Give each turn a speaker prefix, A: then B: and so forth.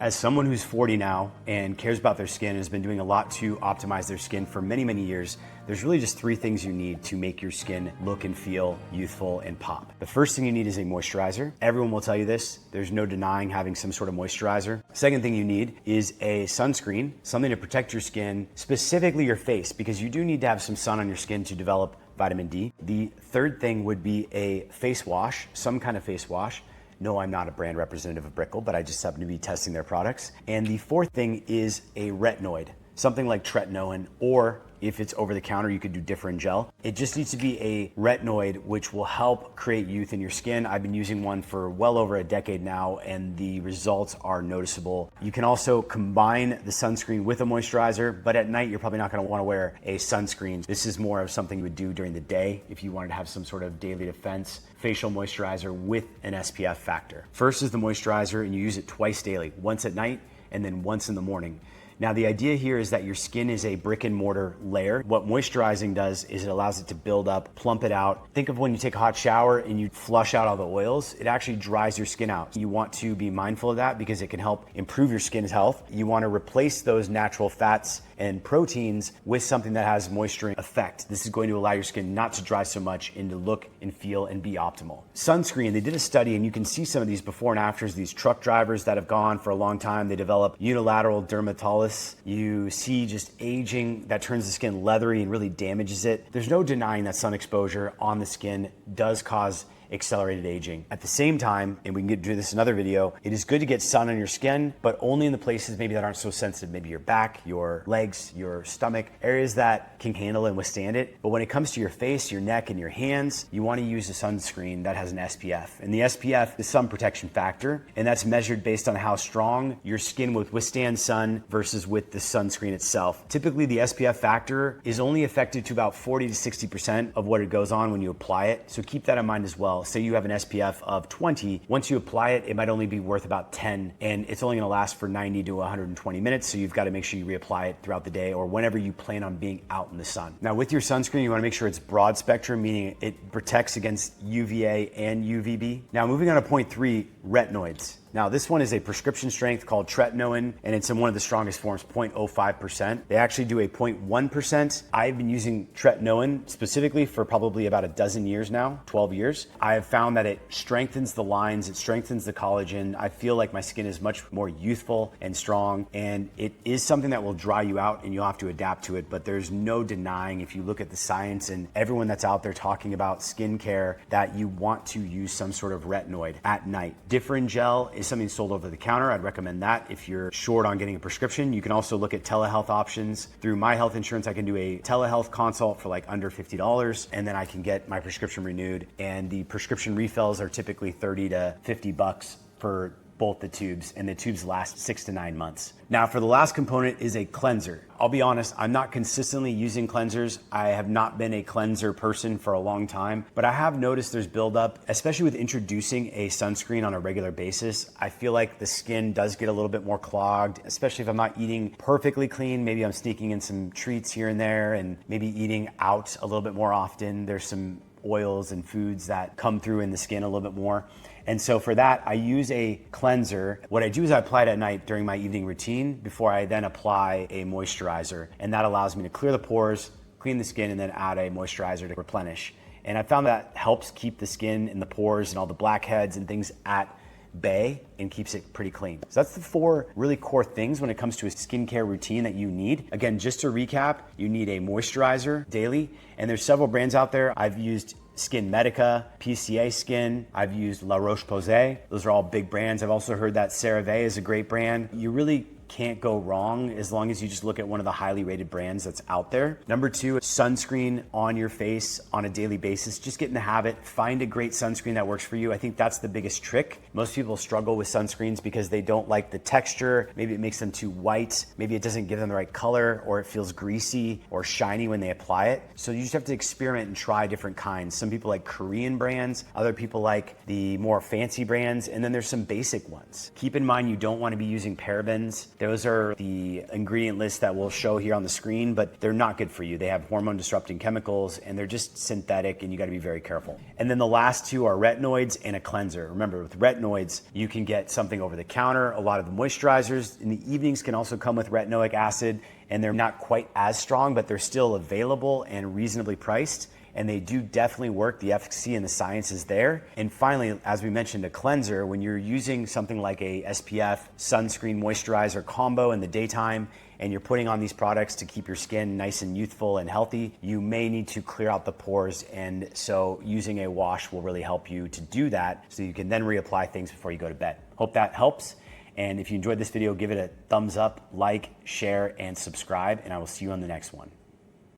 A: As someone who's 40 now and cares about their skin and has been doing a lot to optimize their skin for many, many years, there's really just three things you need to make your skin look and feel youthful and pop. The first thing you need is a moisturizer. Everyone will tell you this. There's no denying having some sort of moisturizer. Second thing you need is a sunscreen, something to protect your skin, specifically your face, because you do need to have some sun on your skin to develop vitamin D. The third thing would be a face wash, some kind of face wash. No, I'm not a brand representative of Brickle, but I just happen to be testing their products. And the fourth thing is a retinoid, something like Tretinoin, or if it's over the counter, you could do different gel. It just needs to be a retinoid, which will help create youth in your skin. I've been using one for well over a decade now, and the results are noticeable. You can also combine the sunscreen with a moisturizer, but at night, you're probably not gonna wanna wear a sunscreen. This is more of something you would do during the day if you wanted to have some sort of daily defense facial moisturizer with an SPF factor. First is the moisturizer, and you use it twice daily, once at night and then once in the morning. Now, the idea here is that your skin is a brick and mortar layer. What moisturizing does is it allows it to build up, plump it out. Think of when you take a hot shower and you flush out all the oils, it actually dries your skin out. You want to be mindful of that because it can help improve your skin's health. You want to replace those natural fats and proteins with something that has moisturizing effect. This is going to allow your skin not to dry so much and to look and feel and be optimal. Sunscreen, they did a study, and you can see some of these before and afters, these truck drivers that have gone for a long time, they develop unilateral dermatitis. You see just aging that turns the skin leathery and really damages it. There's no denying that sun exposure on the skin does cause accelerated aging. At the same time, and we can get to this in another video, it is good to get sun on your skin, but only in the places maybe that aren't so sensitive, maybe your back, your legs, your stomach, areas that can handle and withstand it. But when it comes to your face, your neck, and your hands, you want to use a sunscreen that has an SPF. And the SPF is sun protection factor, and that's measured based on how strong your skin would withstand sun versus with the sunscreen itself. Typically, the SPF factor is only effective to about 40 to 60% of what it goes on when you apply it. So keep that in mind as well. Say you have an SPF of 20, once you apply it, it might only be worth about 10, and it's only gonna last for 90 to 120 minutes, so you've gotta make sure you reapply it throughout the day or whenever you plan on being out in the sun. Now with your sunscreen, you wanna make sure it's broad spectrum, meaning it protects against UVA and UVB. Now moving on to point 3, retinoids. Now this one is a prescription strength called Tretinoin, and it's in one of the strongest forms, 0.05%. They actually do a 0.1%. I've been using Tretinoin specifically for probably about a dozen years now, 12 years. I have found that it strengthens the lines, it strengthens the collagen. I feel like my skin is much more youthful and strong, and it is something that will dry you out and you'll have to adapt to it, but there's no denying, if you look at the science and everyone that's out there talking about skincare, that you want to use some sort of retinoid at night. Differin gel is something sold over the counter. I'd recommend that if you're short on getting a prescription. You can also look at telehealth options. Through my health insurance, I can do a telehealth consult for like under $50, and then I can get my prescription renewed. And the prescription refills are typically 30 to 50 bucks for both the tubes, and the tubes last 6 to 9 months. Now for the last component is a cleanser. I'll be honest, I'm not consistently using cleansers. I have not been a cleanser person for a long time, but I have noticed there's buildup, especially with introducing a sunscreen on a regular basis. I feel like the skin does get a little bit more clogged, especially if I'm not eating perfectly clean. Maybe I'm sneaking in some treats here and there and maybe eating out a little bit more often. There's some oils and foods that come through in the skin a little bit more. And so for that, I use a cleanser. What I do is I apply it at night during my evening routine before I then apply a moisturizer. And that allows me to clear the pores, clean the skin, and then add a moisturizer to replenish. And I found that helps keep the skin and the pores and all the blackheads and things at bay and keeps it pretty clean. So that's the 4 really core things when it comes to a skincare routine that you need. Again, just to recap, you need a moisturizer daily, and there's several brands out there. I've used Skin Medica, PCA Skin, I've used La Roche-Posay. Those are all big brands. I've also heard that CeraVe is a great brand. You really can't go wrong as long as you just look at one of the highly rated brands that's out there. Number 2, sunscreen on your face on a daily basis. Just get in the habit, find a great sunscreen that works for you. I think that's the biggest trick. Most people struggle with sunscreens because they don't like the texture. Maybe it makes them too white. Maybe it doesn't give them the right color, or it feels greasy or shiny when they apply it. So you just have to experiment and try different kinds. Some people like Korean brands, other people like the more fancy brands, and then there's some basic ones. Keep in mind you don't want to be using parabens, Those are the ingredient lists that we'll show here on the screen, but they're not good for you. They have hormone disrupting chemicals and they're just synthetic and you gotta be very careful. And then the last two are retinoids and a cleanser. Remember, with retinoids, you can get something over the counter. A lot of the moisturizers in the evenings can also come with retinoic acid, and they're not quite as strong, but they're still available and reasonably priced. And they do definitely work. The efficacy and the science is there. And finally, as we mentioned, a cleanser, when you're using something like a SPF sunscreen moisturizer combo in the daytime, and you're putting on these products to keep your skin nice and youthful and healthy, you may need to clear out the pores. And so using a wash will really help you to do that so you can then reapply things before you go to bed. Hope that helps. And if you enjoyed this video, give it a thumbs up, like, share, and subscribe, and I will see you on the next one.